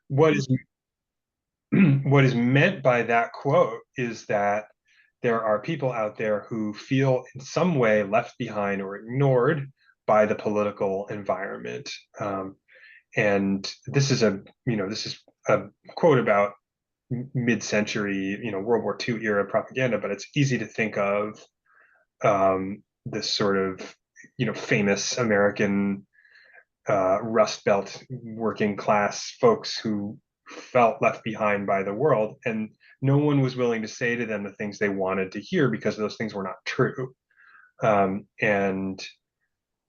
what is what is meant by that quote is that there are people out there who feel in some way left behind or ignored by the political environment. And this is a quote about mid-century, World War II era propaganda, but it's easy to think of this sort of, famous American Rust Belt working class folks who felt left behind by the world, and no one was willing to say to them the things they wanted to hear because those things were not true. And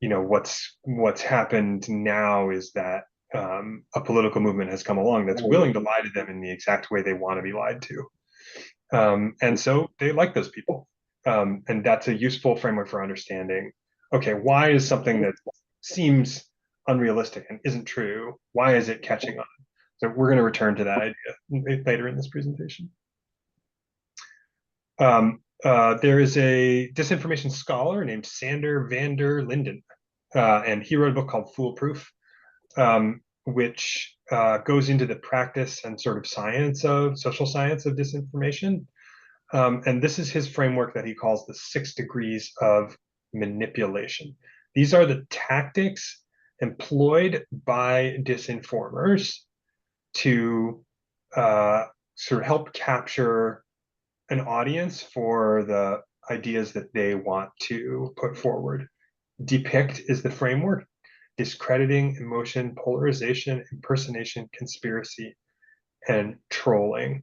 what's happened now is that a political movement has come along that's willing to lie to them in the exact way they want to be lied to, and so they like those people, and that's a useful framework for understanding. Okay, why is something that seems unrealistic and isn't true? Why is it catching on? So we're going to return to that idea later in this presentation. There is a disinformation scholar named Sander van der Linden, and he wrote a book called Foolproof, which goes into the practice and sort of social science of disinformation. And this is his framework that he calls the 6 degrees of manipulation. These are the tactics employed by disinformers to sort of help capture an audience for the ideas that they want to put forward. Depict is the framework: discrediting, emotion, polarization, impersonation, conspiracy, and trolling.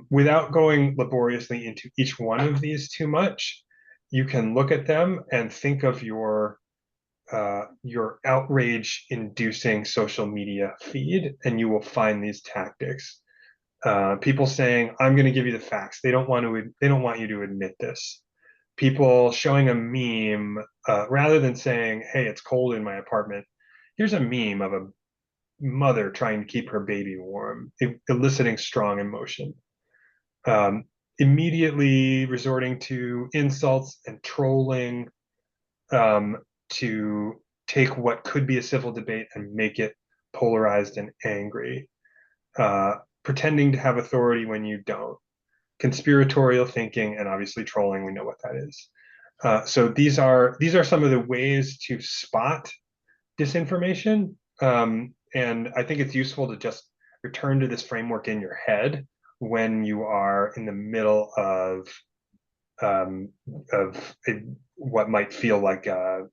Without going laboriously into each one of these too much, you can look at them and think of your outrage-inducing social media feed, and you will find these tactics. People saying, "I'm going to give you the facts." They don't want to. They don't want you to admit this. People showing a meme rather than saying, "Hey, it's cold in my apartment. Here's a meme of a mother trying to keep her baby warm," eliciting strong emotion. Um, Immediately resorting to insults and trolling to take what could be a civil debate and make it polarized and angry. Pretending to have authority when you don't. Conspiratorial thinking, and obviously trolling. We know what that is. So these are some of the ways to spot disinformation. And I think it's useful to just return to this framework in your head when you are in the middle um, of what might feel like a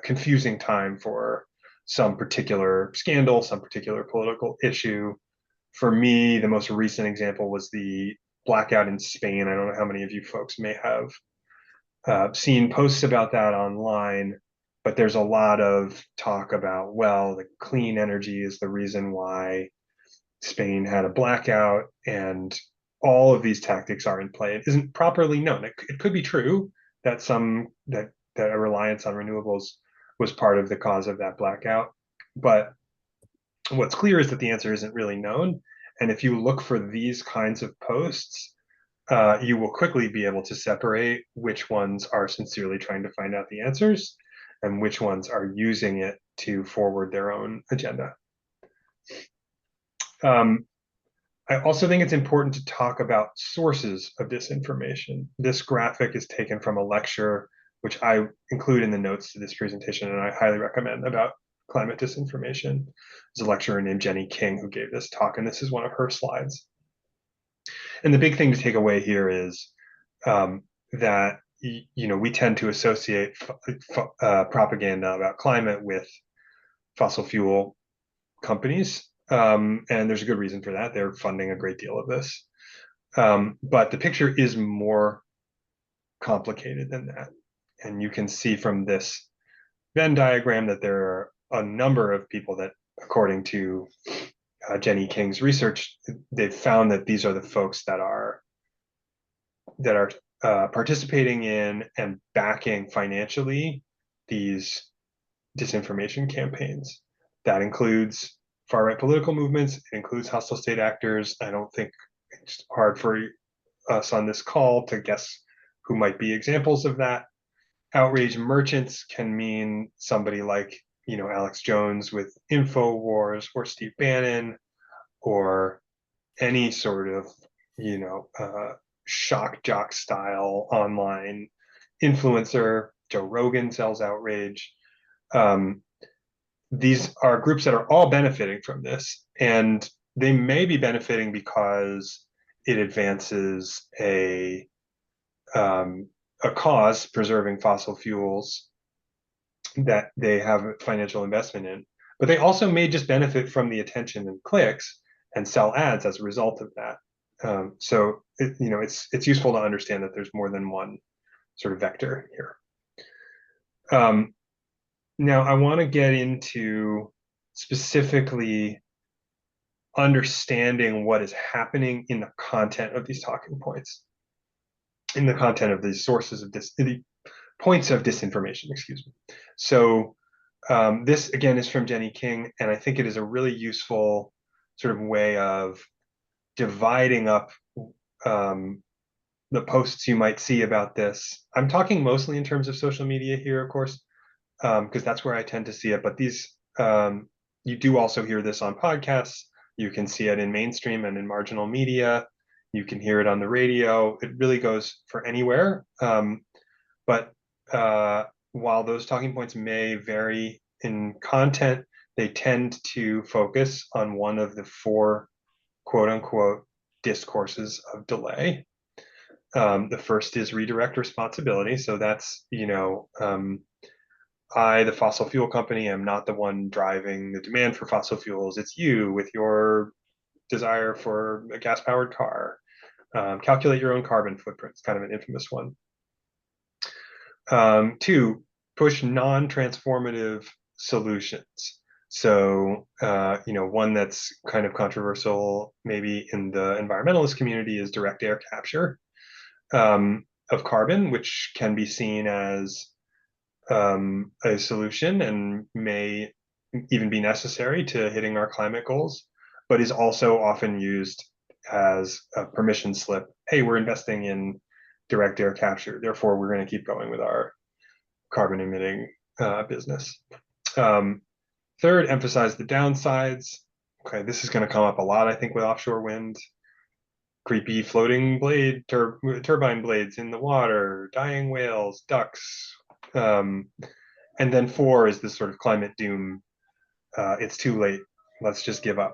confusing time for some particular scandal, some particular political issue. For me, the most recent example was the blackout in Spain. I don't know how many of you folks may have seen posts about that online, but there's a lot of talk about, well, the clean energy is the reason why Spain had a blackout, and all of these tactics are in play. It isn't properly known. It could be true that that a reliance on renewables was part of the cause of that blackout, but what's clear is that the answer isn't really known. And if you look for these kinds of posts, you will quickly be able to separate which ones are sincerely trying to find out the answers and which ones are using it to forward their own agenda. Um, I also think it's important to talk about sources of disinformation. This graphic is taken from a lecture, which I include in the notes to this presentation, and I highly recommend, about climate disinformation. There's a lecturer named Jenny King who gave this talk, and this is one of her slides. And the big thing to take away here is that we tend to associate propaganda about climate with fossil fuel companies, and there's a good reason for that. They're funding a great deal of this, but the picture is more complicated than that. And you can see from this Venn diagram that there are a number of people that, according to Jenny King's research, they've found that these are the folks that are participating in and backing financially these disinformation campaigns. That includes far-right political movements. It includes hostile state actors. I don't think it's hard for us on this call to guess who might be examples of that. Outrage merchants can mean somebody like, Alex Jones with InfoWars, or Steve Bannon, or any sort of, shock jock style online influencer. Joe Rogan sells outrage. Um, these are groups that are all benefiting from this, and they may be benefiting because it advances um, a cause, preserving fossil fuels, that they have financial investment in. But they also may just benefit from the attention and clicks and sell ads as a result of that. So it's useful to understand that there's more than one sort of vector here. Now I want to get into specifically understanding what is happening in the content of these talking points, in the content of these sources of the points of disinformation, excuse me. So this again is from Jenny King, and I think it is a really useful sort of way of dividing up the posts you might see about this. I'm talking mostly in terms of social media here, of course, because that's where I tend to see it. But these, you do also hear this on podcasts. You can see it in mainstream and in marginal media. You can hear it on the radio. It really goes for anywhere. But while those talking points may vary in content, they tend to focus on one of the four quote unquote discourses of delay. The first is redirect responsibility. So that's, I, the fossil fuel company, am not the one driving the demand for fossil fuels. It's you with your desire for a gas powered car. Calculate your own carbon footprint. It's kind of an infamous one. Two, push non-transformative solutions. So, one that's kind of controversial, maybe in the environmentalist community, is direct air capture of carbon, which can be seen as a solution and may even be necessary to hitting our climate goals, but is also often used as a permission slip. Hey, we're investing in direct air capture, therefore we're going to keep going with our carbon emitting business. Third, emphasize the downsides. Okay, this is going to come up a lot, I think, with offshore wind. Creepy floating turbine blades in the water, dying whales, ducks. And then four is this sort of climate doom. It's too late. Let's just give up.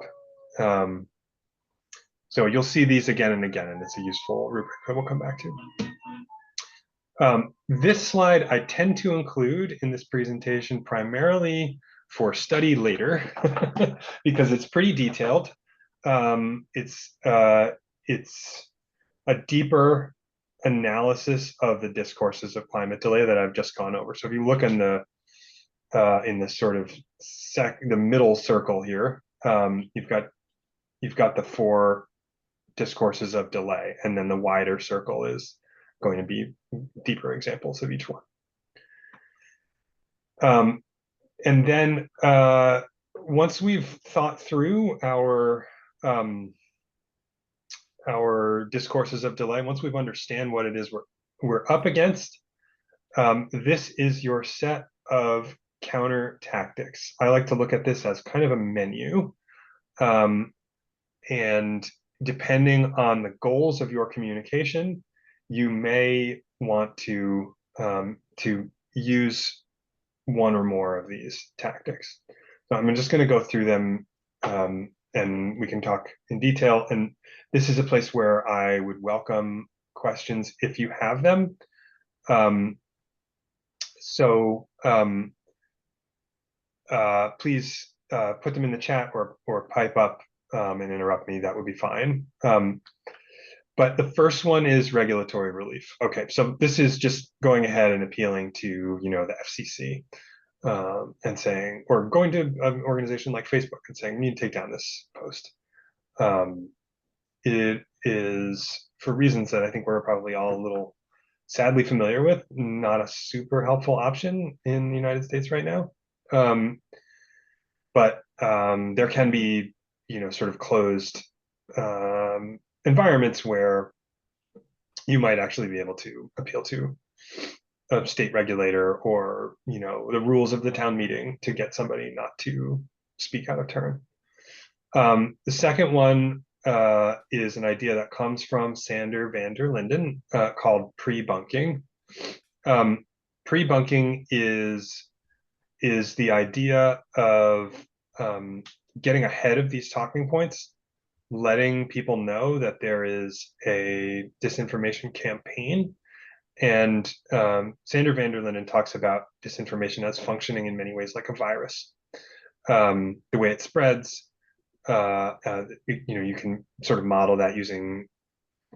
So you'll see these again and again, and it's a useful rubric that we'll come back to. This slide I tend to include in this presentation primarily for study later because it's pretty detailed. It's a deeper analysis of the discourses of climate delay that I've just gone over. So if you look in the sort of the middle circle here, you've got the four discourses of delay, and then the wider circle is going to be deeper examples of each one. And then once we've thought through our discourses of delay, once we've understand what it is we're up against, this is your set of counter tactics. I like to look at this as kind of a menu, and depending on the goals of your communication, you may want to use one or more of these tactics. So I'm just going to go through them, and we can talk in detail. And this is a place where I would welcome questions if you have them. Please put them in the chat or pipe up and interrupt me. That would be fine. But the first one is regulatory relief. Okay, so this is just going ahead and appealing to the FCC and saying, or going to an organization like Facebook and saying, we need to take down this post. It is, for reasons that I think we're probably all a little sadly familiar with, not a super helpful option in the United States right now. But there can be, sort of closed environments where you might actually be able to appeal to a state regulator or, the rules of the town meeting to get somebody not to speak out of turn. The second one is an idea that comes from Sander van der Linden called pre-bunking. Um, Pre-bunking is the idea of um, getting ahead of these talking points, letting people know that there is a disinformation campaign. And Sander van der Linden talks about disinformation as functioning in many ways like a virus. The way it spreads, you can sort of model that using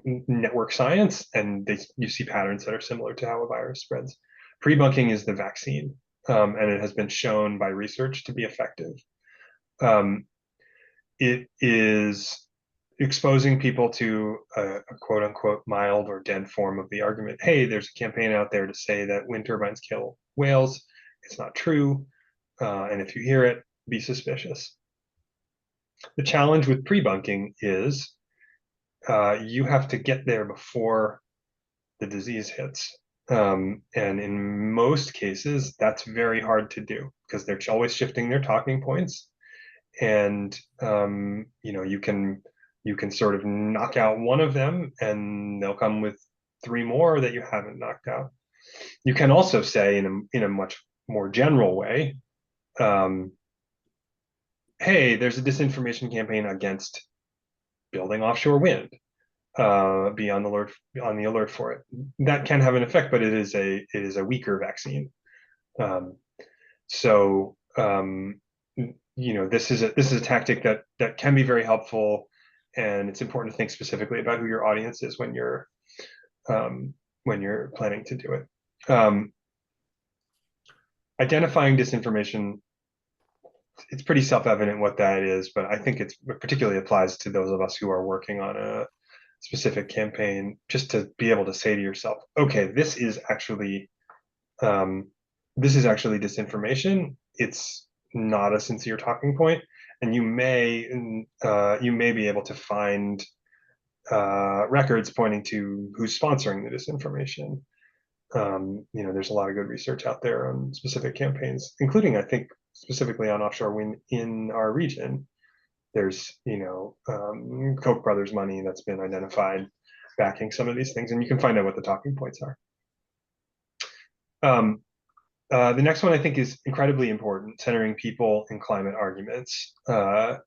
network science, and you see patterns that are similar to how a virus spreads. Pre-bunking is the vaccine, and it has been shown by research to be effective. Um, it is exposing people to a quote unquote mild or dead form of the argument. Hey, there's a campaign out there to say that wind turbines kill whales. It's not true. And if you hear it, be suspicious. The challenge with pre-bunking is you have to get there before the disease hits. And in most cases, that's very hard to do because they're always shifting their talking points. And you can sort of knock out one of them, and they'll come with three more that you haven't knocked out. You can also say in a much more general way, um, hey, there's a disinformation campaign against building offshore wind. Be on the alert for it. That can have an effect, but it is a weaker vaccine. Um, so this is a tactic that can be very helpful, and it's important to think specifically about who your audience is um, when you're planning to do it. Identifying disinformation, it's pretty self-evident what that is, but I think it particularly applies to those of us who are working on a specific campaign, just to be able to say to yourself, okay, um, this is actually disinformation. It's not a sincere talking point, and you may be able to find records pointing to who's sponsoring the disinformation. There's a lot of good research out there on specific campaigns, including, I think, specifically on offshore wind in our region. There's, Koch brothers money that's been identified backing some of these things, and you can find out what the talking points are. Um, the next one I think is incredibly important, centering people in climate arguments. And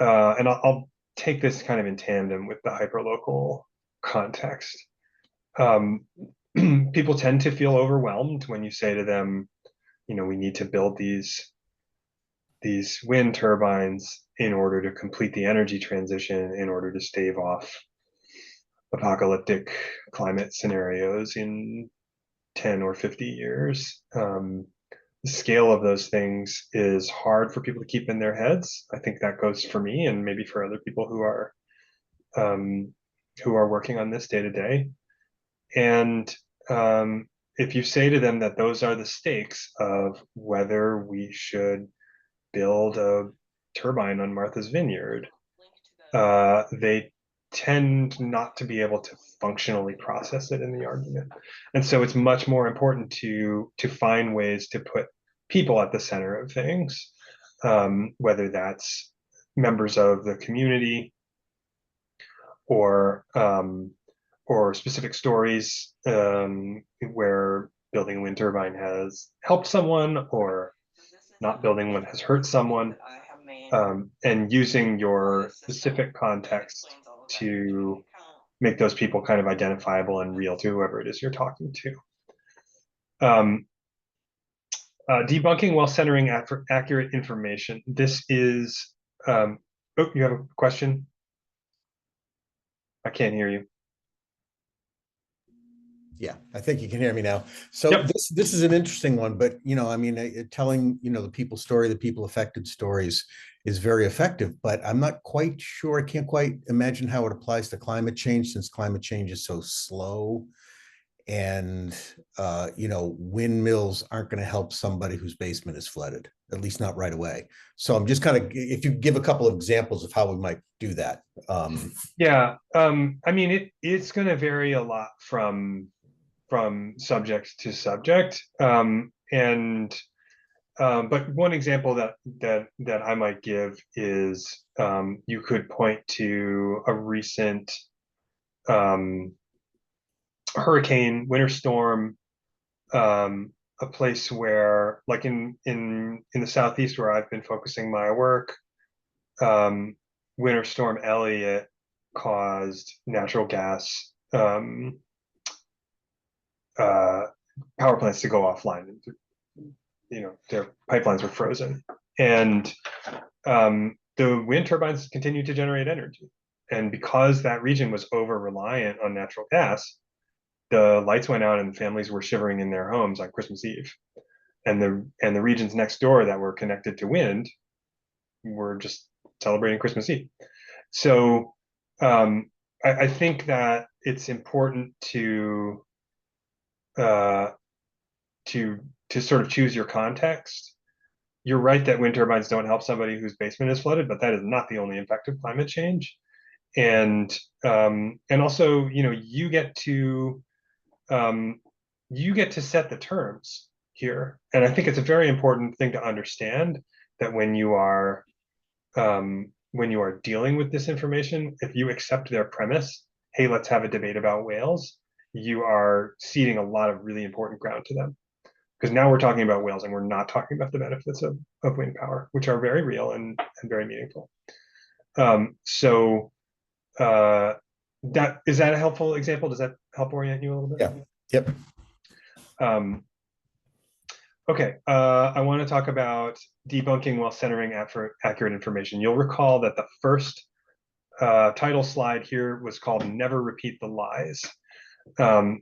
I'll take this kind of in tandem with the hyperlocal context. People tend to feel overwhelmed when you say to them, we need to build these wind turbines in order to complete the energy transition, in order to stave off apocalyptic climate scenarios in 10 or 50 years. The scale of those things is hard for people to keep in their heads. I think that goes for me and maybe for other people um, who are working on this day to day. And if you say to them that those are the stakes of whether we should build a turbine on Martha's Vineyard, they tend not to be able to functionally process it in the argument. And so it's much more important to find ways to put people at the center of things, whether that's members of the community or specific stories where building a wind turbine has helped someone or not building one has hurt someone, and using your specific context to make those people kind of identifiable and real to whoever it is you're talking to. Debunking while centering accurate information. This is, oh, you have a question? I can't hear you. Yeah, I think you can hear me now. So Yep. this is an interesting one, but telling the people story, the people affected stories is very effective. But I'm not quite sure. I can't quite imagine how it applies to climate change, since climate change is so slow, and windmills aren't going to help somebody whose basement is flooded, at least not right away. So I'm just kind of, if you give a couple of examples of how we might do that. Yeah, I mean it's going to vary a lot from subject to subject. And But one example that I might give is you could point to a recent um, hurricane, winter storm, a place where, like in the southeast where I've been focusing my work, um, Winter Storm Elliott caused natural gas uh, power plants to go offline. Their pipelines were frozen, and the wind turbines continued to generate energy. And because that region was over reliant on natural gas, the lights went out and families were shivering in their homes on Christmas Eve. And the regions next door that were connected to wind were just celebrating Christmas Eve. So um, I think that it's important uh, to to sort of choose your context. You're right that wind turbines don't help somebody whose basement is flooded, but that is not the only impact of climate change. And also, um, you get to set the terms here, and I think it's a very important thing to understand that when you are dealing with this information, if you accept their premise, hey, let's have a debate about whales, you are ceding a lot of really important ground to them. Because now we're talking about whales and we're not talking about the benefits of wind power, which are very real and very meaningful. So uh, that a helpful example? Does that help orient you a little bit? Yeah. Yep. Um, okay, I want to talk about debunking while centering accurate information. You'll recall that the first title slide here was called Never Repeat the Lies. Um,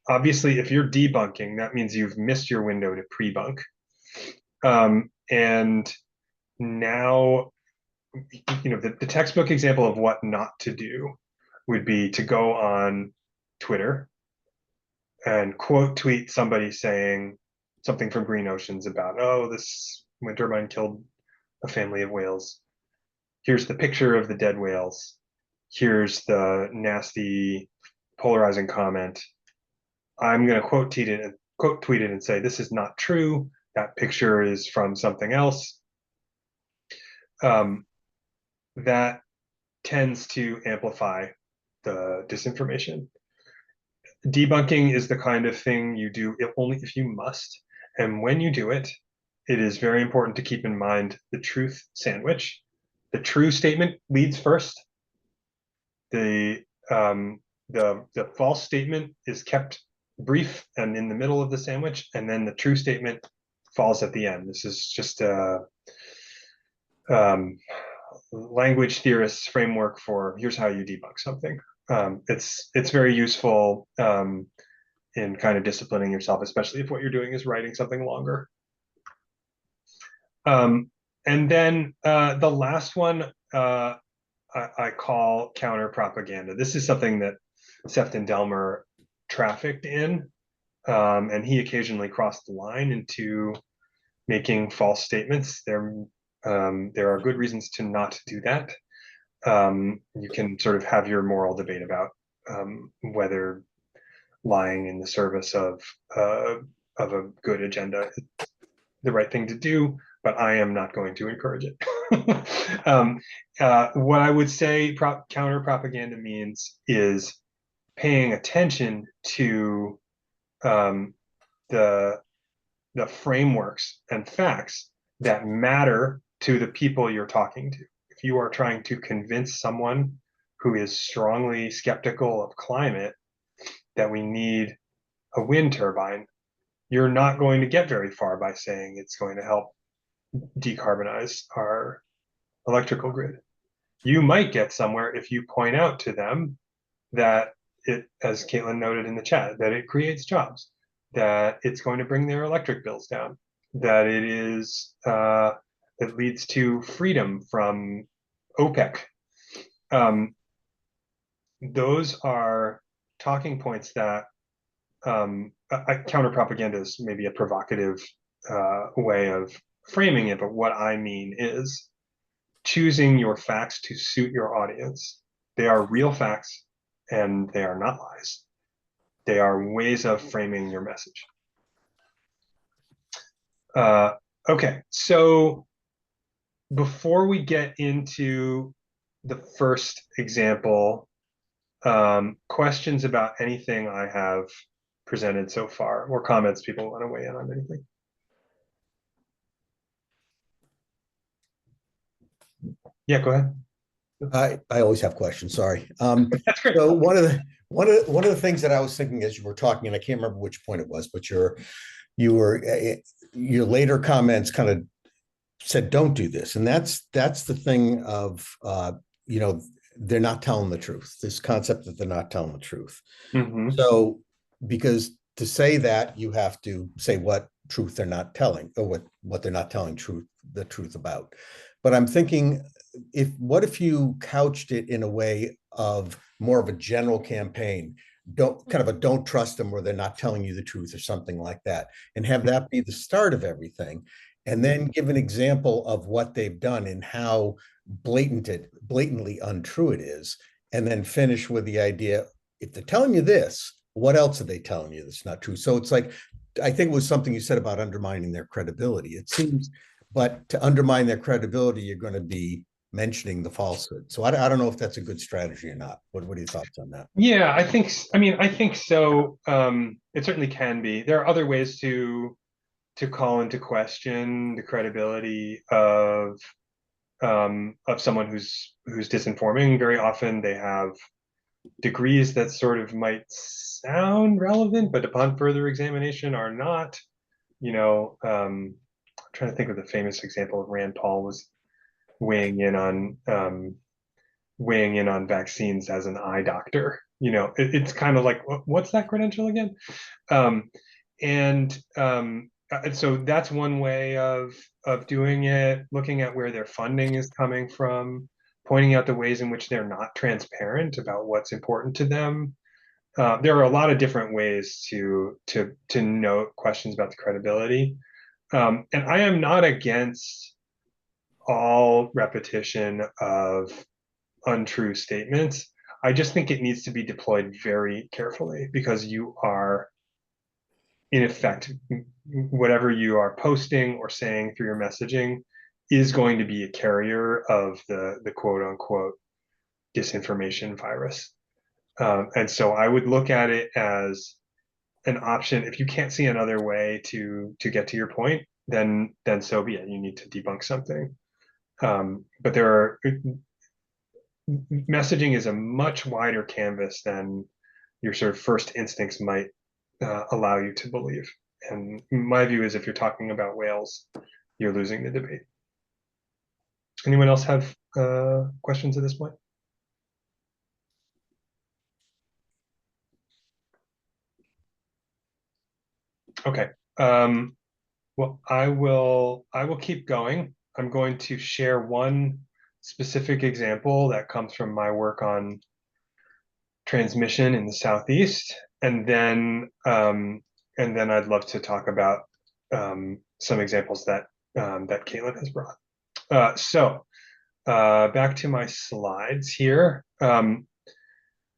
Obviously, if you're debunking, that means you've missed your window to pre-bunk. And now, the textbook example of what not to do would be to go on Twitter and quote tweet somebody saying something from Green Oceans about, oh, this wind turbine killed a family of whales. Here's the picture of the dead whales. Here's the nasty polarizing comment. I'm going to quote tweet it and say, this is not true. That picture is from something else. Um, that tends to amplify the disinformation. Debunking is the kind of thing you do only if you must. And when you do it, it is very important to keep in mind the truth sandwich. The true statement leads first. The the false statement is kept brief and in the middle of the sandwich, and then the true statement falls at the end. This is just a language theorist's framework for here's how you debunk something. It's very useful in kind of disciplining yourself, especially if what you're doing is writing something longer. And then the last one I call counter propaganda. This is something that Sefton Delmer trafficked in, and he occasionally crossed the line into making false statements. There are good reasons to not do that. You can sort of have your moral debate about whether lying in the service of a good agenda is the right thing to do, but I am not going to encourage it. What I would say counter propaganda means is paying attention to um, the the frameworks and facts that matter to the people you're talking to. If you are trying to convince someone who is strongly skeptical of climate that we need a wind turbine, you're not going to get very far by saying it's going to help decarbonize our electrical grid. You might get somewhere if you point out to them that it, as Caitlin noted in the chat, that it creates jobs, that it's going to bring their electric bills down, that it leads to freedom from OPEC. Those are talking points that counter propaganda is maybe a provocative way of framing it, but what I mean is choosing your facts to suit your audience. They are real facts and they are not lies. They are ways of framing your message. Okay, so before we get into the first example, questions about anything I have presented so far, or comments people want to weigh in on anything? Yeah, go ahead. I always have questions. Sorry. That's great. So one of the things that I was thinking as you were talking, and I can't remember which point it was, but your later comments kind of said don't do this, and that's the thing of you know they're not telling the truth. This concept that they're not telling the truth. Hmm. So because to say that you have to say what truth they're not telling or what they're not telling the truth about. But I'm thinking if you couched it in a way of more of a general campaign, don't trust them or they're not telling you the truth or something like that, and have that be the start of everything, and then give an example of what they've done and how blatantly untrue it is, and then finish with the idea, if they're telling you this, what else are they telling you that's not true? So it's like, I think it was something you said about undermining their credibility. It seems, but to undermine their credibility, you're going to be mentioning the falsehood. So I don't know if that's a good strategy or not. What are your thoughts on that? Yeah, I mean, I think so. It certainly can be. There are other ways to call into question the credibility of someone who's disinforming. Very often they have degrees that sort of might sound relevant, but upon further examination are not. I'm trying to think of the famous example of Rand Paul was weighing in on weighing in on vaccines as an eye doctor. It's kind of like, what's that credential again? Um, and so that's one way of doing it. Looking at where their funding is coming from, pointing out the ways in which they're not transparent about what's important to them. There are a lot of different ways to note questions about the credibility. And I am not against all repetition of untrue statements. I just think it needs to be deployed very carefully because you are, in effect, whatever you are posting or saying through your messaging is going to be a carrier of the quote unquote disinformation virus. And so I would look at it as an option. If you can't see another way to get to your point, then so be it. You need to debunk something. But there are messaging is a much wider canvas than your sort of first instincts might allow you to believe. And my view is if you're talking about whales, you're losing the debate. Anyone else have questions at this point? Okay. Well, I will keep going. I'm going to share one specific example that comes from my work on transmission in the Southeast, and then I'd love to talk about some examples that Caitlin has brought. Back to my slides here.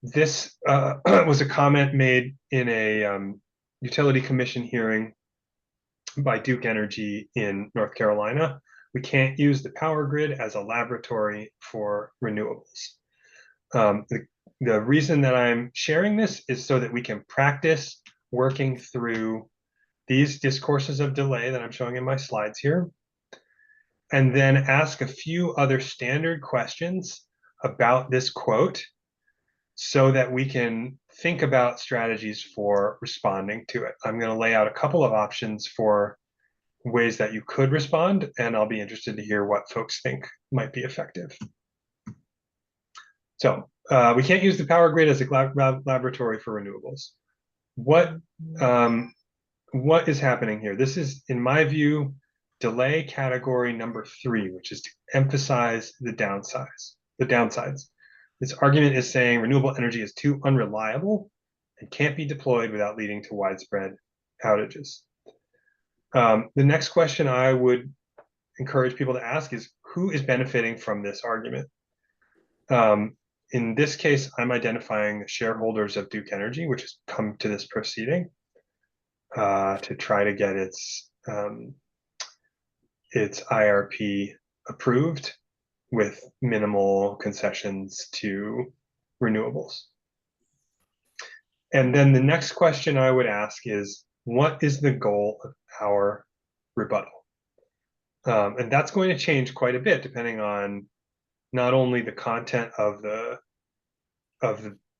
This was a comment made in a utility commission hearing by Duke Energy in North Carolina. We can't use the power grid as a laboratory for renewables. The reason that I'm sharing this is so that we can practice working through these discourses of delay that I'm showing in my slides here, and then ask a few other standard questions about this quote so that we can think about strategies for responding to it. I'm going to lay out a couple of options for ways that you could respond, and I'll be interested to hear what folks think might be effective. So we can't use the power grid as a laboratory for renewables. What what is happening here? This is, in my view, delay category number 3, which is to emphasize the downsides. This argument is saying renewable energy is too unreliable and can't be deployed without leading to widespread outages. The next question I would encourage people to ask is, who is benefiting from this argument? In this case, I'm identifying the shareholders of Duke Energy, which has come to this proceeding to try to get its it's IRP approved with minimal concessions to renewables. And then the next question I would ask is, what is the goal of our rebuttal? And that's going to change quite a bit depending on not only the content of the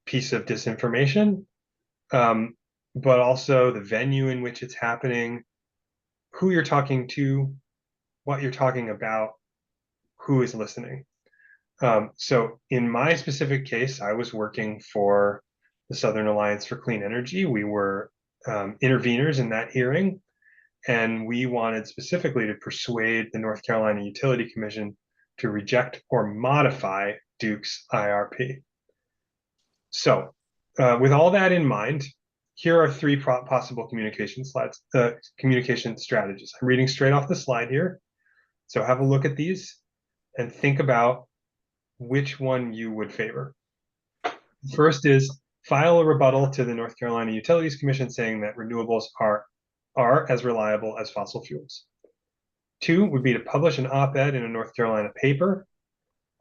piece of disinformation, but also the venue in which it's happening, who you're talking to, what you're talking about, who is listening. So in my specific case, I was working for the Southern Alliance for Clean Energy. We were interveners in that hearing, and we wanted specifically to persuade the North Carolina Utility Commission to reject or modify Duke's IRP. So with all that in mind, here are three possible communication strategies. I'm reading straight off the slide here. So have a look at these and think about which one you would favor. First is file a rebuttal to the North Carolina Utilities Commission saying that renewables are as reliable as fossil fuels. Two would be to publish an op-ed in a North Carolina paper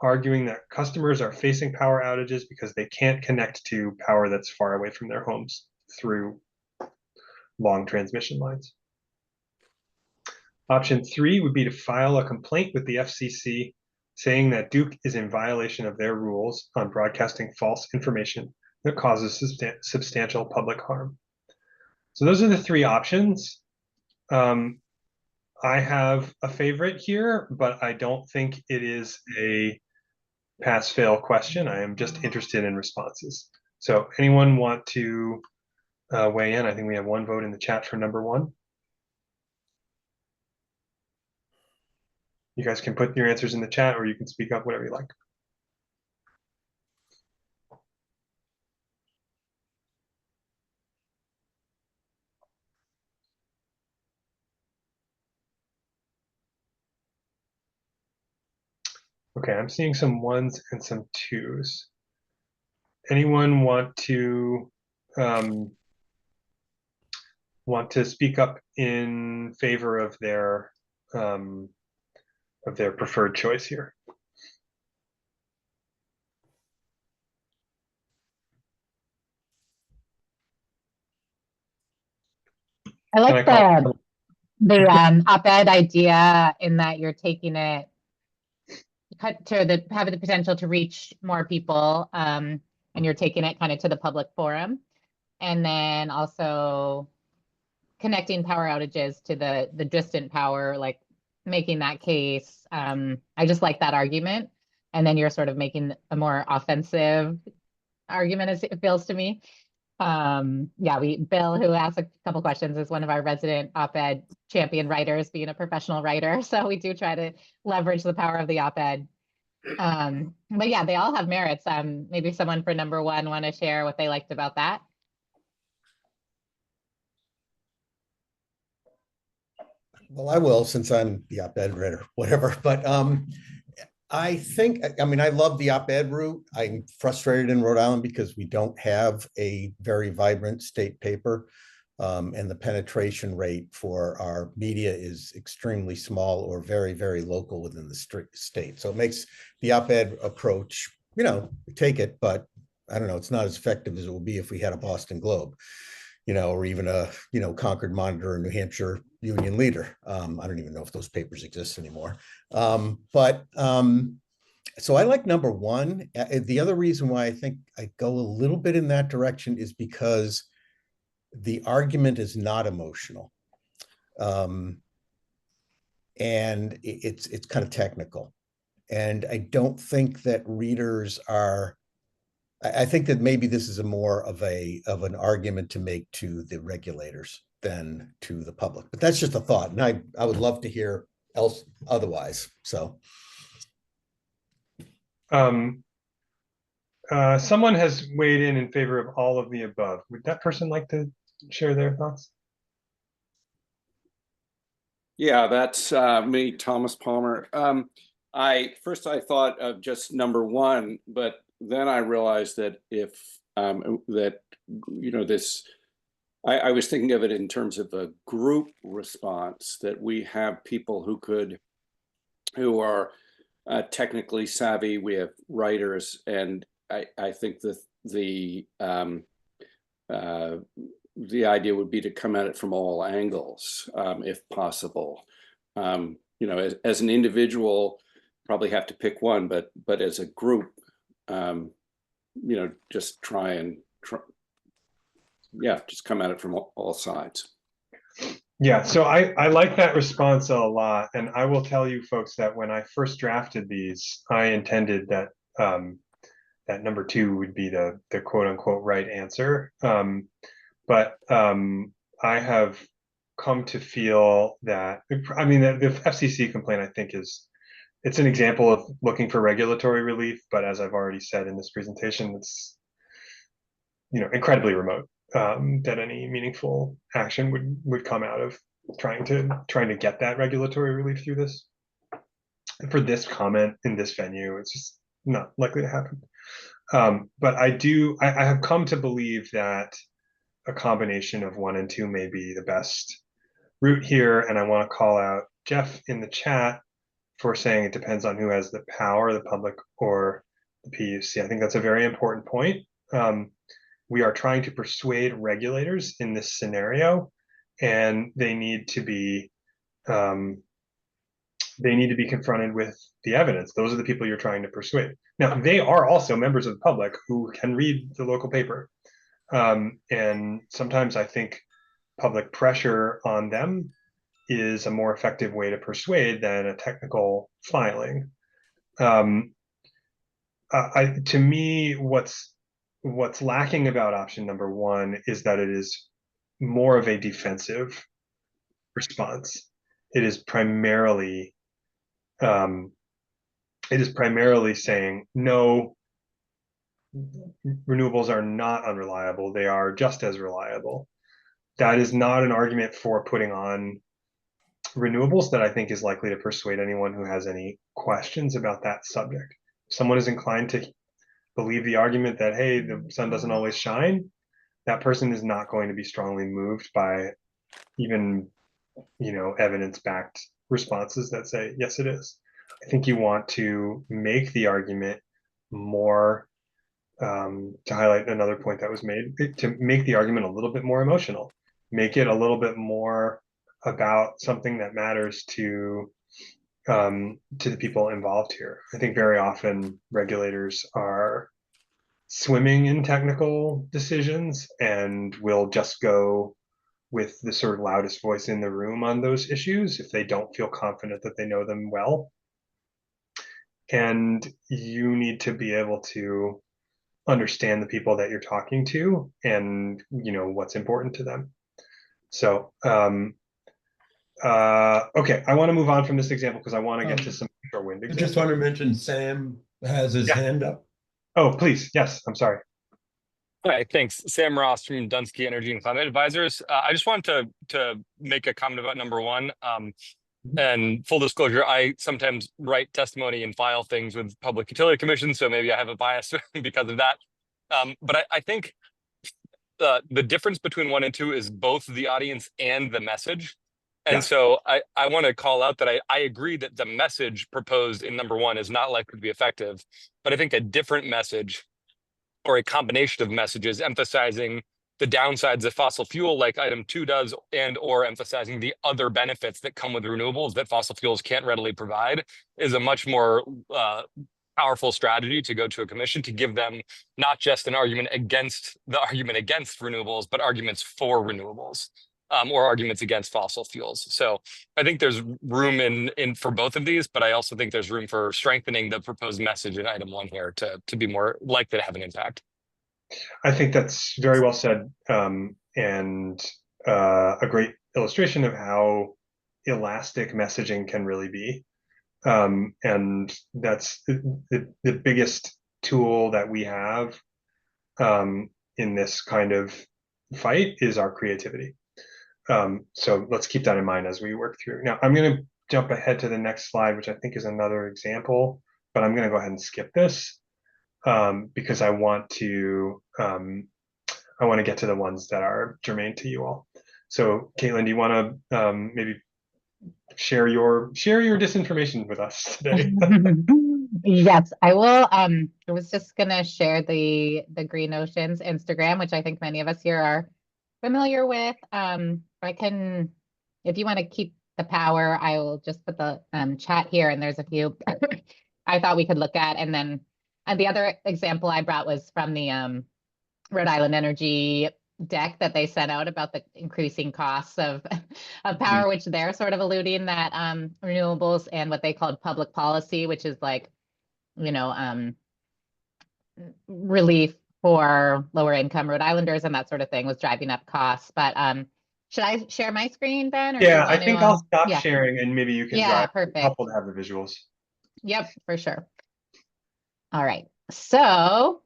arguing that customers are facing power outages because they can't connect to power that's far away from their homes through long transmission lines. Option three would be to file a complaint with the FCC saying that Duke is in violation of their rules on broadcasting false information that causes substantial public harm. So those are the three options. I have a favorite here, but I don't think it is a pass-fail question. I am just interested in responses. So anyone want to weigh in? I think we have one vote in the chat for number one. You guys can put your answers in the chat or you can speak up, whatever you like. Okay, I'm seeing some ones and some twos. Anyone want to speak up in favor of their preferred choice here? I like the op-ed idea in that you're taking it to have the potential to reach more people, and you're taking it kind of to the public forum, and then also connecting power outages to the distant power, like making that case. I just like that argument, and then you're sort of making a more offensive argument, as it feels to me. Yeah, Bill, who asked a couple questions, is one of our resident op-ed champion writers, being a professional writer. So we do try to leverage the power of the op-ed. But yeah, they all have merits. Maybe someone for number one want to share what they liked about that. Well, I will, since I'm the op-ed writer, whatever. But I think, I mean, I love the op-ed route. I'm frustrated in Rhode Island because we don't have a very vibrant state paper, and the penetration rate for our media is extremely small or very, very local within the state. So it makes the op-ed approach, you know, take it, but I don't know, it's not as effective as it would be if we had a Boston Globe, you know, or even a, you know, Concord Monitor or New Hampshire Union Leader. I don't even know if those papers exist anymore. So I like number one. The other reason why I think I go a little bit in that direction is because the argument is not emotional. And it's kind of technical. And I don't think that readers are, I think that maybe this is a more of an argument to make to the regulators than to the public. But that's just a thought. And I would love to hear otherwise. So someone has weighed in favor of all of the above. Would that person like to share their thoughts? Yeah, that's me, Thomas Palmer. I thought of just number one, but then I realized that if that, you know, this I was thinking of it in terms of a group response, that we have people who are technically savvy. We have writers, and I think that the idea would be to come at it from all angles, if possible. You know, as an individual, probably have to pick one, but as a group, you know, just just come at it from all sides. Yeah, so I like that response a lot, and I will tell you folks that when I first drafted these, I intended that that number 2 would be the quote unquote right answer. But I have come to feel that, I mean, the FCC complaint, I think, it's an example of looking for regulatory relief, but as I've already said in this presentation, it's, you know, incredibly remote that any meaningful action would come out of trying to get that regulatory relief through this. And for this comment in this venue, it's just not likely to happen. But I have come to believe that a combination of 1 and 2 may be the best route here, and I want to call out Jeff in the chat for saying it depends on who has the power, the public or the PUC. I think that's a very important point. We are trying to persuade regulators in this scenario, and they need to be confronted with the evidence. Those are the people you're trying to persuade. Now, they are also members of the public who can read the local paper. And sometimes I think public pressure on them is a more effective way to persuade than a technical filing. To me, what's lacking about option number 1 is that it is more of a defensive response. It is primarily saying no, renewables are not unreliable. They are just as reliable. That is not an argument for putting on renewables that I think is likely to persuade anyone who has any questions about that subject. If someone is inclined to believe the argument that, hey, the sun doesn't always shine, that person is not going to be strongly moved by even, you know, evidence-backed responses that say, yes, it is. I think you want to make the argument more, to highlight another point that was made, to make the argument a little bit more emotional, make it a little bit more about something that matters to the people involved here. I think very often regulators are swimming in technical decisions and will just go with the sort of loudest voice in the room on those issues if they don't feel confident that they know them well. And you need to be able to understand the people that you're talking to and, you know, what's important to them. So, okay, I want to move on from this example because I want to get to some short wind I examples. just want to mention Sam has his hand up. Oh, please. Yes, I'm sorry. Hi, thanks. Sam Ross from Dunsky Energy and Climate Advisors. I just wanted to make a comment about number 1. And full disclosure, I sometimes write testimony and file things with Public Utility Commission, so maybe I have a bias because of that. But I think the difference between 1 and 2 is both the audience and the message. And so I want to call out that I agree that the message proposed in number 1 is not likely to be effective, but I think a different message or a combination of messages emphasizing the downsides of fossil fuel, like item 2 does, and or emphasizing the other benefits that come with renewables that fossil fuels can't readily provide, is a much more powerful strategy to go to a commission to give them not just an argument against renewables, but arguments for renewables. Or arguments against fossil fuels. So I think there's room in for both of these, but I also think there's room for strengthening the proposed message in item 1 here to be more likely to have an impact. I think that's very well said, and a great illustration of how elastic messaging can really be. And that's the biggest tool that we have in this kind of fight is our creativity. So let's keep that in mind as we work through. Now, I'm going to jump ahead to the next slide, which I think is another example, but I'm going to go ahead and skip this because I want to I want to get to the ones that are germane to you all. So, Caitlin, do you want to maybe share your disinformation with us today? Yes, I will. I was just gonna share the Green Oceans Instagram, which I think many of us here are familiar with. I can, if you want to keep the power, I will just put the chat here, and there's a few I thought we could look at, and then the other example I brought was from the Rhode Island Energy deck that they sent out about the increasing costs of power, which they're sort of alluding that renewables and what they called public policy, which is like, you know, relief for lower income Rhode Islanders and that sort of thing was driving up costs. But should I share my screen, Ben, or do you Yeah, I want to? think I'll stop Yeah, sharing and maybe you can yeah, drive. It's perfect. helpful to have the visuals. Yep, for sure. All right, so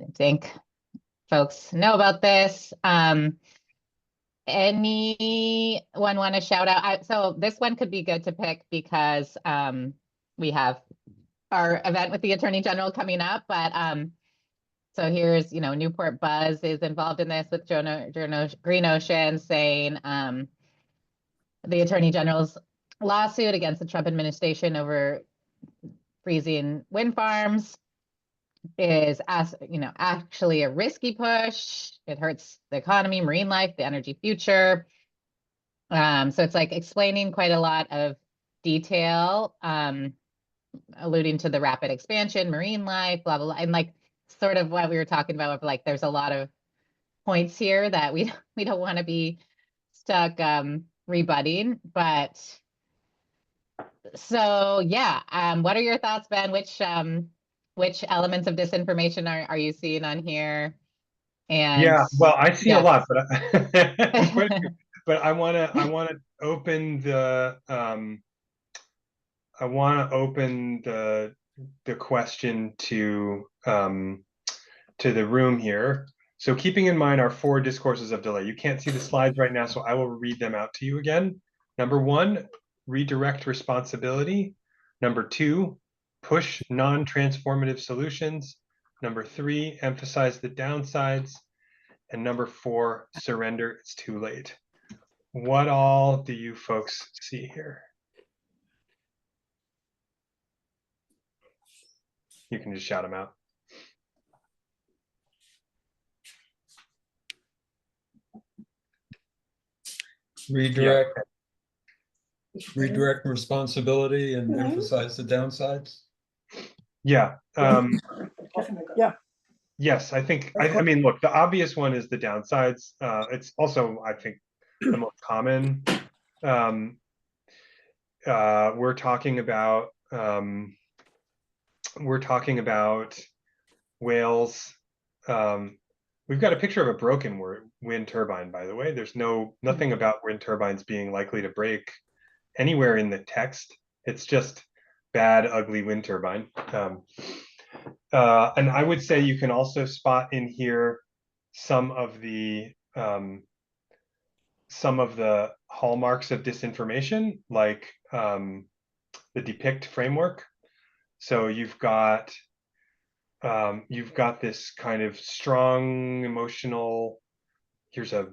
I think folks know about this. Anyone want to shout out? So this one could be good to pick because we have our event with the Attorney General coming up. But so here's, you know, Newport Buzz is involved in this with Green Ocean saying the Attorney General's lawsuit against the Trump administration over freezing wind farms is, as you know, actually a risky push. It hurts the economy, marine life, the energy future. So it's like explaining quite a lot of detail, alluding to the rapid expansion, marine life, blah, blah, blah. And like sort of what we were talking about, like there's a lot of points here that we don't want to be stuck rebutting. But so yeah, what are your thoughts, Ben? Which elements of disinformation are you seeing on here? And Yeah, well, I see a yeah. lot, but but I want to open the question to the room here. So keeping in mind our 4 discourses of delay, you can't see the slides right now, so I will read them out to you again. Number 1, redirect responsibility. Number 2, push non-transformative solutions. Number 3, emphasize the downsides. And number 4, surrender, it's too late. What all do you folks see here? You can just shout them out. Redirect. Redirect responsibility and emphasize the downsides. Yeah. Yeah. Yes, I think, I mean, look, the obvious one is the downsides. It's also, I think, the most common. We're talking about whales. We've got a picture of a broken wind turbine, by the way. There's nothing about wind turbines being likely to break anywhere in the text. It's just bad, ugly wind turbine. And I would say you can also spot in here some of the hallmarks of disinformation, like the depict framework. So you've got this kind of strong emotional. Here's a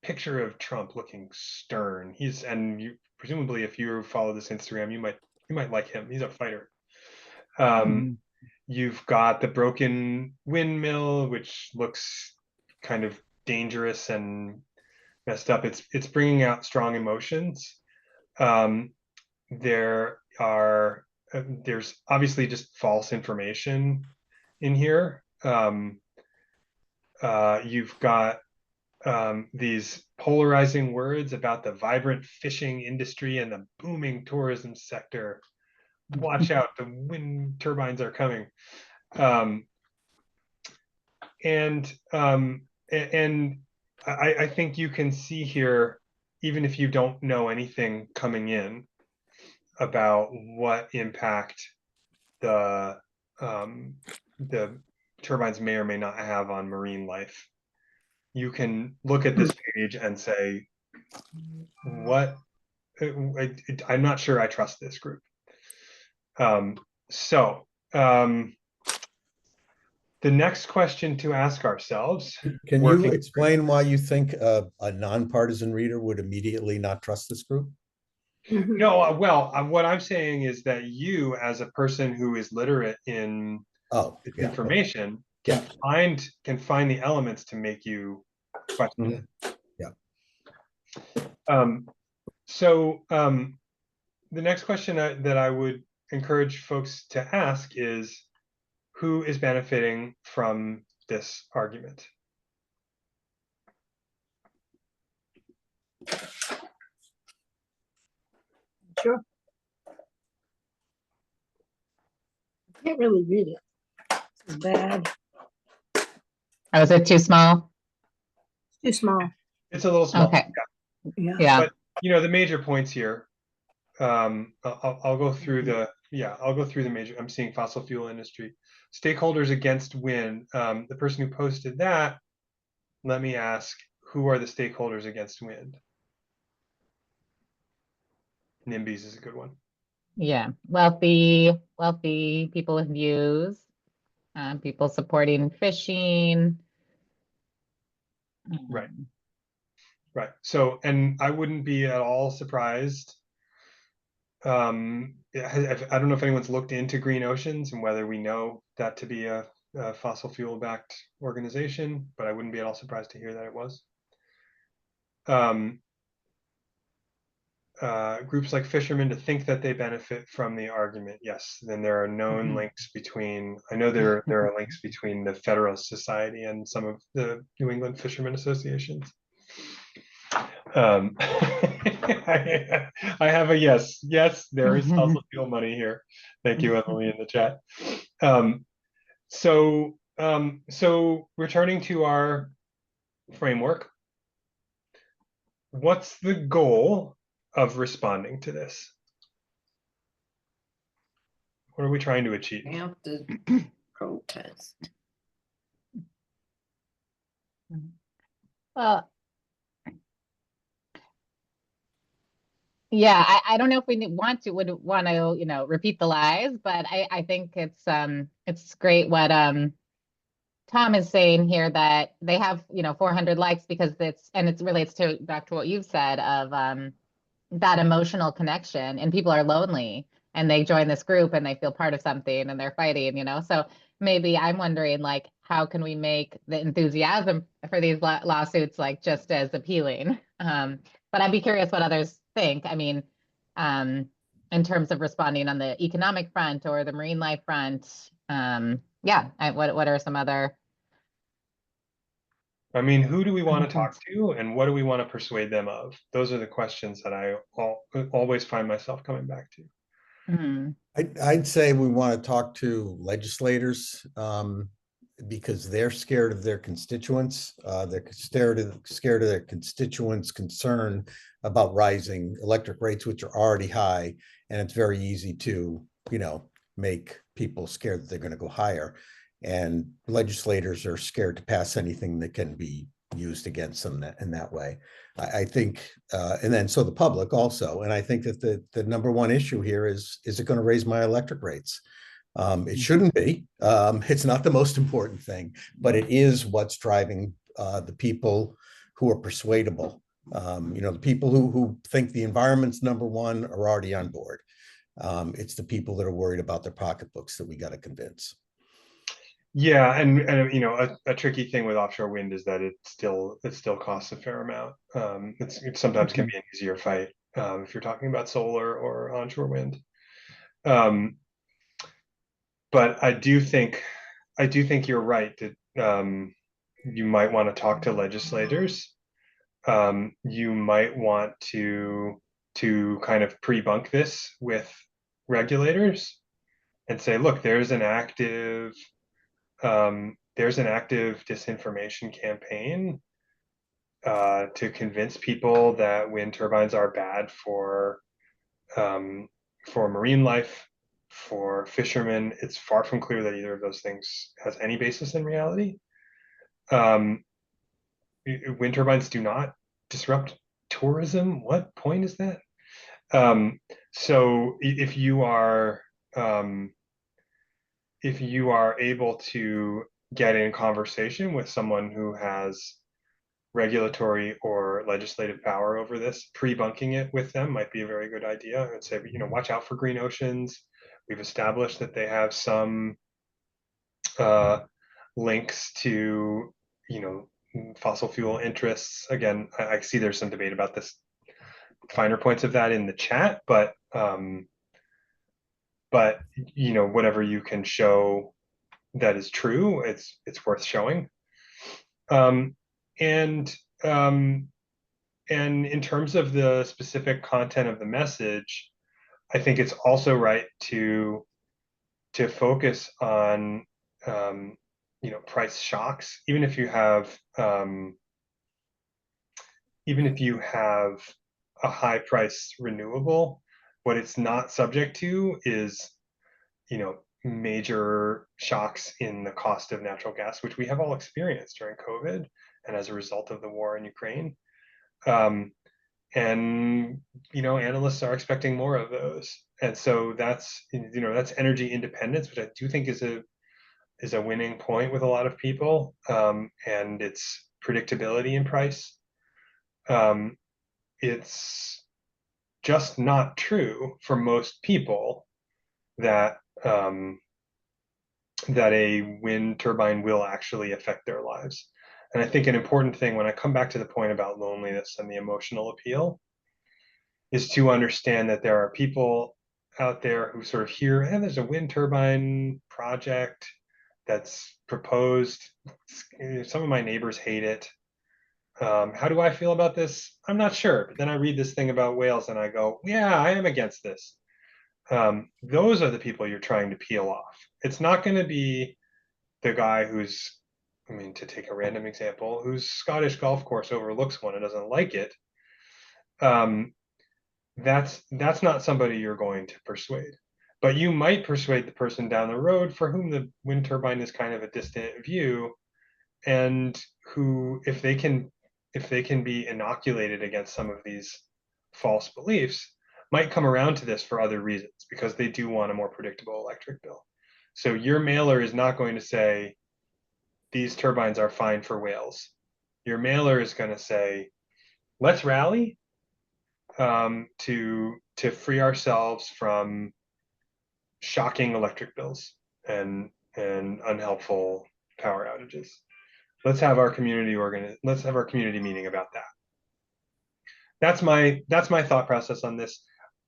picture of Trump looking stern. And you presumably, if you follow this Instagram, you might like him. He's a fighter. You've got the broken windmill, which looks kind of dangerous and messed up. It's bringing out strong emotions. There's obviously just false information in here. You've got these polarizing words about the vibrant fishing industry and the booming tourism sector. Watch out, the wind turbines are coming. And I think you can see here, even if you don't know anything coming in about what impact the turbines may or may not have on marine life, you can look at this page and say, what? I'm not sure I trust this group. The next question to ask ourselves, Can you working explain why you think a nonpartisan reader would immediately not trust this group? no, well, what I'm saying is that you, as a person who is literate in Oh, yeah, okay. information, Yeah. can find the elements to make you question it. Yeah. The next question that I would encourage folks to ask is, who is benefiting from this argument? Sure. I can't really read it. It's bad. Oh, is it too small? Too small. It's a little small. Okay. Yeah. Yeah. But the major points here. I'll go through I'll go through the major. I'm seeing fossil fuel industry stakeholders against wind. The person who posted that, let me ask, who are the stakeholders against wind? NIMBYs is a good one. Yeah. Wealthy people with views, people supporting fishing. Right. Right. So, and I wouldn't be at all surprised. I don't know if anyone's looked into Green Oceans and whether we know that to be a fossil fuel backed organization, but I wouldn't be at all surprised to hear that it was. Groups like fishermen to think that they benefit from the argument. Yes, then there are known links between, I know there are links between the Federalist Society and some of the New England Fishermen Associations. I have a yes. Yes, there is fossil fuel money here. Thank you, Emily, in the chat. So returning to our framework, what's the goal of responding to this? What are we trying to achieve? Have to protest. Well, yeah, I don't know if we would want to, repeat the lies, but I think it's great what Tom is saying here, that they have 400 likes because it relates to back to what you've said of that emotional connection, and people are lonely and they join this group and they feel part of something and they're fighting, so maybe I'm wondering, like, how can we make the enthusiasm for these lawsuits like just as appealing? But I'd be curious what others think. I mean, in terms of responding on the economic front or the marine life front. What are some other? I mean, who do we want to talk to and what do we want to persuade them of? Those are the questions that I always find myself coming back to. I'd say we want to talk to legislators, because they're scared of their constituents. They're scared of their constituents' concern about rising electric rates, which are already high, and it's very easy to, make people scared that they're going to go higher. And legislators are scared to pass anything that can be used against them in that way. I think, and then so the public also. And I think that the number one issue here is it going to raise my electric rates? It shouldn't be. It's not the most important thing, but it is what's driving the people who are persuadable. The people who think the environment's number one are already on board. It's the people that are worried about their pocketbooks that we got to convince. Yeah, and a tricky thing with offshore wind is that it still costs a fair amount. It sometimes can be an easier fight if you're talking about solar or onshore wind. But I do think you're right that you might want to talk to legislators. You might want to kind of pre-bunk this with regulators and say, look, there's an active disinformation campaign to convince people that wind turbines are bad for marine life, for fishermen. It's far from clear that either of those things has any basis in reality. Wind turbines do not disrupt tourism. What point is that? So if you are able to get in conversation with someone who has regulatory or legislative power over this, pre-bunking it with them might be a very good idea. And say, you know, watch out for green oceans. We've established that they have some links to, you know, fossil fuel interests. Again, I see there's some debate about this finer points of that in the chat, but you know, whatever you can show that is true, it's worth showing. And in terms of the specific content of the message, I think it's also right to focus on you know, price shocks, even if you have a high price renewable. What it's not subject to is, you know, major shocks in the cost of natural gas, which we have all experienced during COVID and as a result of the war in Ukraine. And you know, analysts are expecting more of those, and so that's, you know, that's energy independence, which I do think is a winning point with a lot of people, and it's predictability in price. It's just not true for most people that that a wind turbine will actually affect their lives. And I think an important thing, when I come back to the point about loneliness and the emotional appeal, is to understand that there are people out there who sort of hear, and there's a wind turbine project that's proposed. Some of my neighbors hate it. How do I feel about this? I'm not sure. But then I read this thing about whales and I go, yeah, I am against this. Those are the people you're trying to peel off. It's not going to be the guy who's, I mean, to take a random example, whose Scottish golf course overlooks one and doesn't like it. That's not somebody you're going to persuade. But you might persuade the person down the road for whom the wind turbine is kind of a distant view, and who, if they can be inoculated against some of these false beliefs, might come around to this for other reasons, because they do want a more predictable electric bill. So your mailer is not going to say these turbines are fine for whales. Your mailer is going to say, let's rally to free ourselves from shocking electric bills and unhelpful power outages. Let's have our community meeting about that. That's my thought process on this.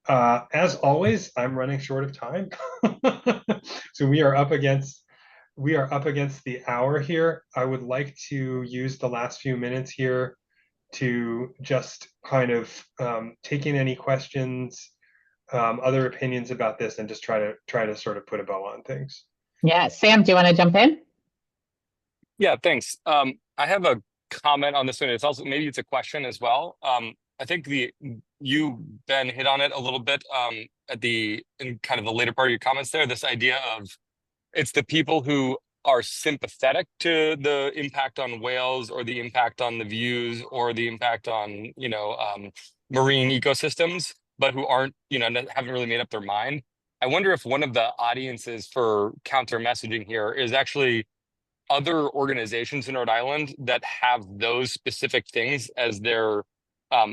As always, I'm running short of time, so we are up against the hour here. I would like to use the last few minutes here to just kind of take in any questions, other opinions about this, and just try to sort of put a bow on things. Yeah, Sam, do you want to jump in? Yeah, thanks. I have a comment on this one. It's also, maybe it's a question as well. I think you, Ben, hit on it a little bit in kind of the later part of your comments there, this idea of it's the people who are sympathetic to the impact on whales or the impact on the views or the impact on, you know, marine ecosystems, but who aren't, you know, haven't really made up their mind. I wonder if one of the audiences for counter messaging here is actually other organizations in Rhode Island that have those specific things as their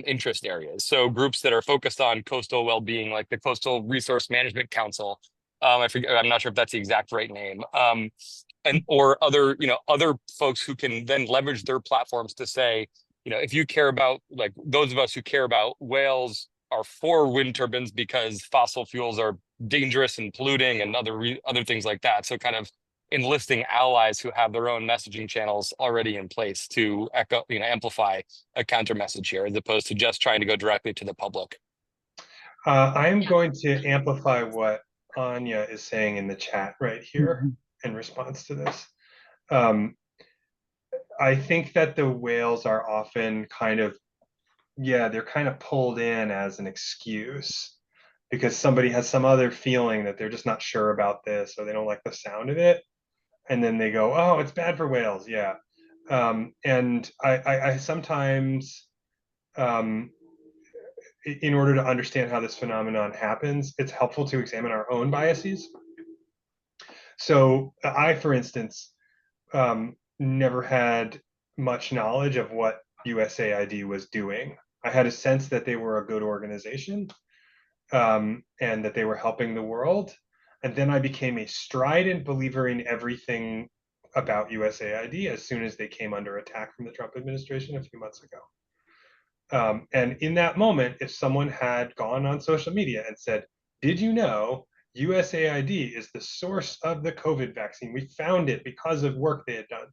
interest areas. So groups that are focused on coastal well-being, like the Coastal Resource Management Council. I forget, I'm not sure if that's the exact right name. Or other, you know, other folks who can then leverage their platforms to say, you know, if you care about, like those of us who care about whales are for wind turbines because fossil fuels are dangerous and polluting and other things like that. So kind of enlisting allies who have their own messaging channels already in place to echo, you know, amplify a counter message here, as opposed to just trying to go directly to the public. I'm going to amplify what Anya is saying in the chat right here in response to this. I think that the whales are often kind of, they're kind of pulled in as an excuse because somebody has some other feeling that they're just not sure about this, or they don't like the sound of it. And then they go, oh, it's bad for whales. Yeah. And I sometimes, in order to understand how this phenomenon happens, it's helpful to examine our own biases. So I, for instance, never had much knowledge of what USAID was doing. I had a sense that they were a good organization, and that they were helping the world. And then I became a strident believer in everything about USAID as soon as they came under attack from the Trump administration a few months ago. And in that moment, if someone had gone on social media and said, did you know USAID is the source of the COVID vaccine? We found it because of work they had done.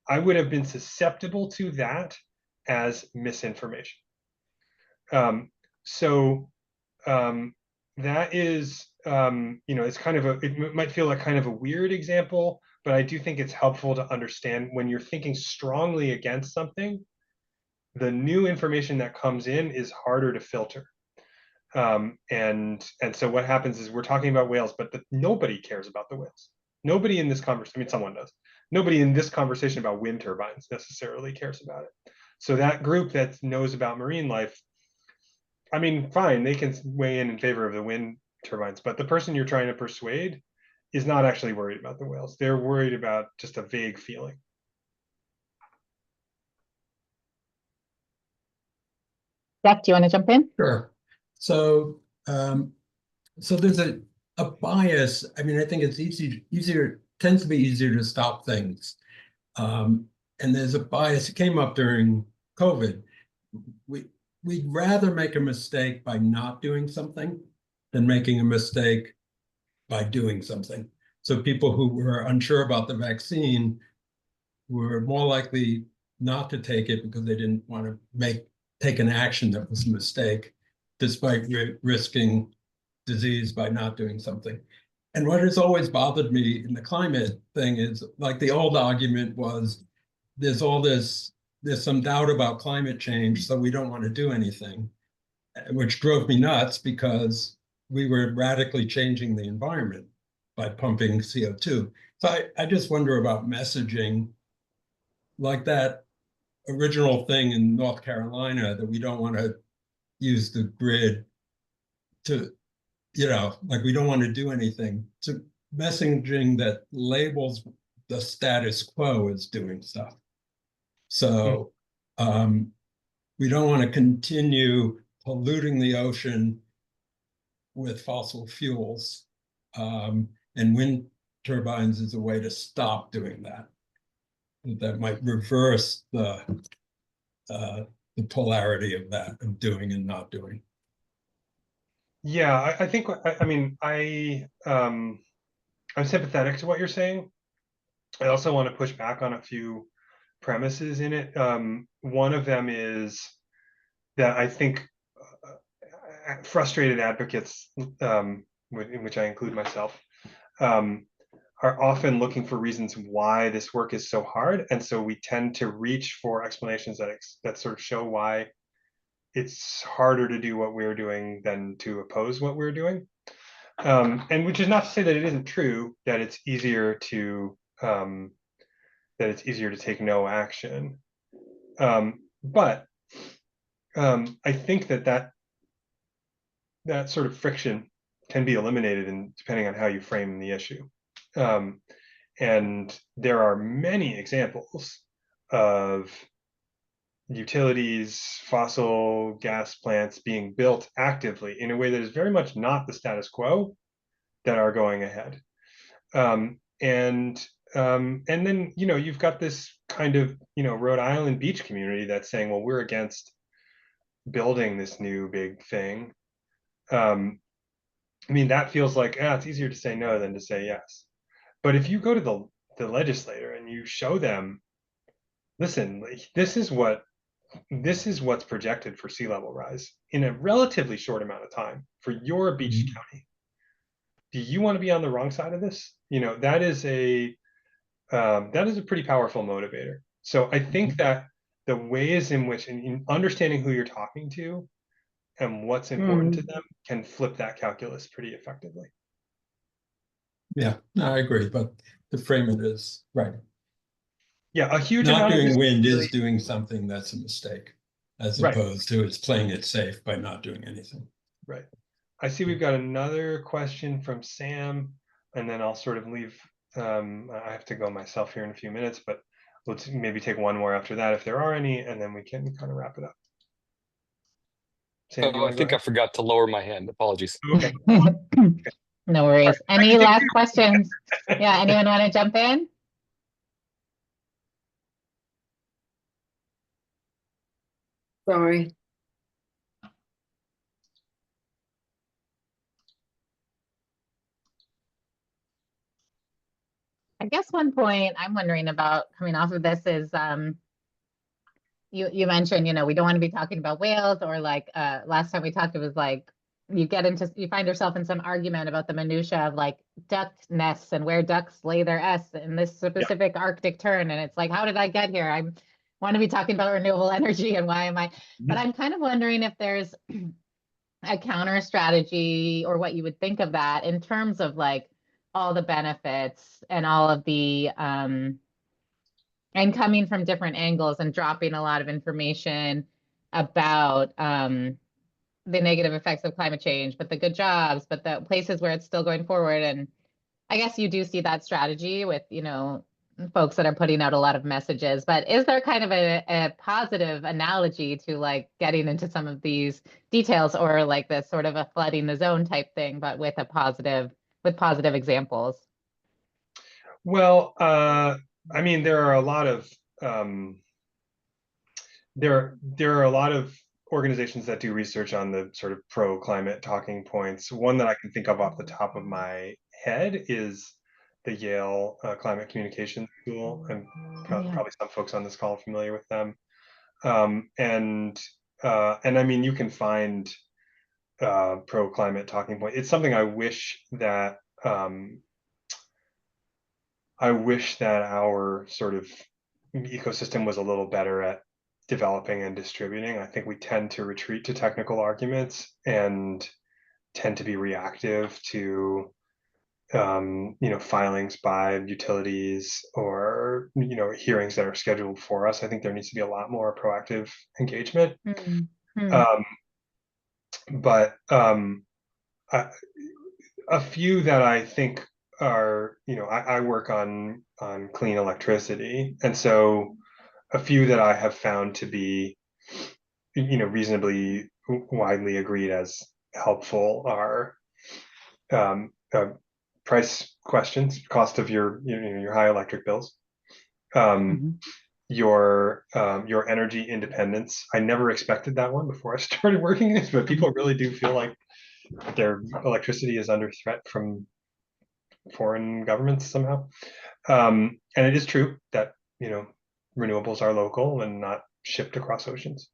I would have been susceptible to that as misinformation. So that is, it's kind of it might feel like kind of a weird example, but I do think it's helpful to understand when you're thinking strongly against something, the new information that comes in is harder to filter. And so what happens is we're talking about whales, but nobody cares about the whales. Nobody in this conversation, I mean, someone does. Nobody in this conversation about wind turbines necessarily cares about it. So that group that knows about marine life, I mean, fine, they can weigh in favor of the wind turbines, but the person you're trying to persuade is not actually worried about the whales. They're worried about just a vague feeling. Jeff, do you want to jump in? Sure. So, so there's a bias. I mean, I think it's tends to be easier to stop things. And there's a bias. It came up during COVID. We'd rather make a mistake by not doing something than making a mistake by doing something. So people who were unsure about the vaccine were more likely not to take it because they didn't want to take an action that was a mistake, despite risking disease by not doing something. And what has always bothered me in the climate thing is, like, the old argument was, there's some doubt about climate change, so we don't want to do anything, which drove me nuts because we were radically changing the environment by pumping CO2. So I just wonder about messaging, like that original thing in North Carolina, that we don't want to use the grid to, like, we don't want to do anything. So messaging that labels the status quo as doing stuff. So we don't want to continue polluting the ocean with fossil fuels. And wind turbines is a way to stop doing that. That might reverse the polarity of that, of doing and not doing. Yeah, I think, I mean, I'm sympathetic to what you're saying. I also want to push back on a few premises in it. One of them is that I think frustrated advocates, in which I include myself, are often looking for reasons why this work is so hard, and so we tend to reach for explanations that sort of show why it's harder to do what we're doing than to oppose what we're doing. And which is not to say that it isn't true that it's easier to take no action. But I think that sort of friction can be eliminated depending on how you frame the issue. And there are many examples of utilities, fossil gas plants being built actively in a way that is very much not the status quo that are going ahead. And then, you've got this kind of, Rhode Island beach community that's saying, well, we're against building this new big thing. I mean, that feels like, it's easier to say no than to say yes. But if you go to the legislator and you show them, listen, this is what's projected for sea level rise in a relatively short amount of time for your beach county. Do you want to be on the wrong side of this? That is a pretty powerful motivator. So I think that the ways in which, in understanding who you're talking to and what's important to them, can flip that calculus pretty effectively. Yeah, no, I agree, but the frame it is right. Yeah, a huge not amount doing of this wind really is doing something that's a mistake, as Right. opposed to it's playing it safe by not doing anything. Right. I see we've got another question from Sam, and then I'll sort of leave I have to go myself here in a few minutes, but let's maybe take one more after that if there are any, and then we can kind of wrap it up. Sam, do you Oh, I want to go think I ahead? forgot to lower my hand. Apologies. Okay. No worries. I Any can take last questions? Yeah, anyone want to jump in? Sorry. I guess one point I'm wondering about coming off of this is you mentioned, we don't want to be talking about whales, or like last time we talked, it was like you find yourself in some argument about the minutia of like duck nests and where ducks lay their nests in this specific Arctic turn. And it's like, how did I get here? I want to be talking about renewable energy and why am I? But I'm kind of wondering if there's a counter strategy or what you would think of that in terms of like all the benefits and all of the and coming from different angles and dropping a lot of information about the negative effects of climate change, but the good jobs, but the places where it's still going forward. And I guess you do see that strategy with, folks that are putting out a lot of messages, but is there kind of a positive analogy to like getting into some of these details, or like this sort of a flooding the zone type thing, but with positive examples? Well, I mean, there are a lot of there are a lot of organizations that do research on the sort of pro climate talking points. One that I can think of off the top of my head is the Yale Climate Communication School, and probably some folks on this call are familiar with them. And I mean, you can find pro climate talking point. It's something I wish that our sort of ecosystem was a little better at developing and distributing. I think we tend to retreat to technical arguments and tend to be reactive to filings by utilities or hearings that are scheduled for us. I think there needs to be a lot more proactive engagement. But a few that I think are, I work on clean electricity, and so a few that I have found to be, reasonably widely agreed as helpful are price questions, cost of your high electric bills, your energy independence. I never expected that one before I started working in this, but people really do feel like their electricity is under threat from foreign governments somehow. And it is true that renewables are local and not shipped across oceans.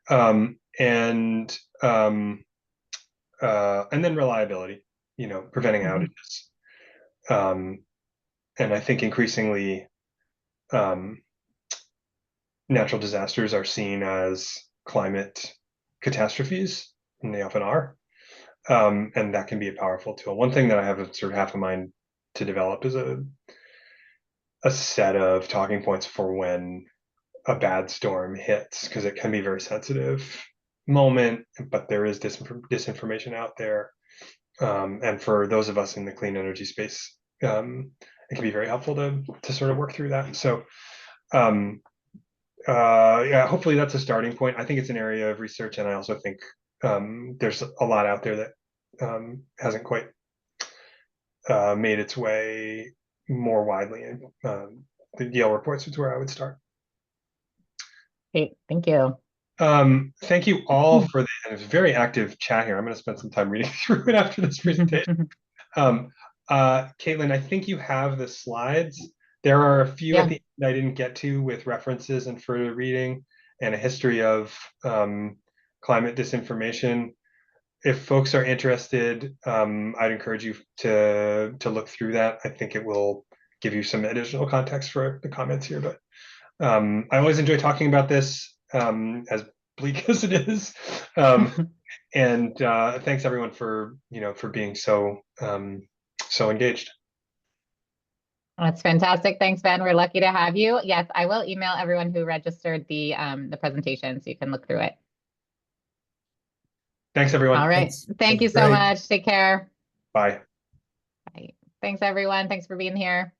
And then reliability, preventing outages. And I think increasingly natural disasters are seen as climate catastrophes, and they often are. And that can be a powerful tool. One thing that I have a sort of half a mind to develop is a set of talking points for when a bad storm hits, because it can be a very sensitive moment, but there is disinformation out there. And for those of us in the clean energy space, it can be very helpful to sort of work through that. So yeah, hopefully that's a starting point. I think it's an area of research, and I also think there's a lot out there that hasn't quite made its way more widely. And the Yale reports is where I would start. Great, thank you. Thank you all for the very active chat here. I'm going to spend some time reading through it after this presentation. Caitlin, I think you have the slides. There are a few at the end I didn't get to with references and further reading and a history of climate disinformation. If folks are interested, I'd encourage you to look through that. I think it will give you some additional context for the comments here. But I always enjoy talking about this, as bleak as it is. And thanks everyone for being so engaged. That's fantastic. Thanks, Ben. We're lucky to have you. Yes, I will email everyone who registered the presentation so you can look through it. Thanks, everyone. All right. Thank you so much. Take care. Bye. Bye. Thanks, everyone. Thanks for being here.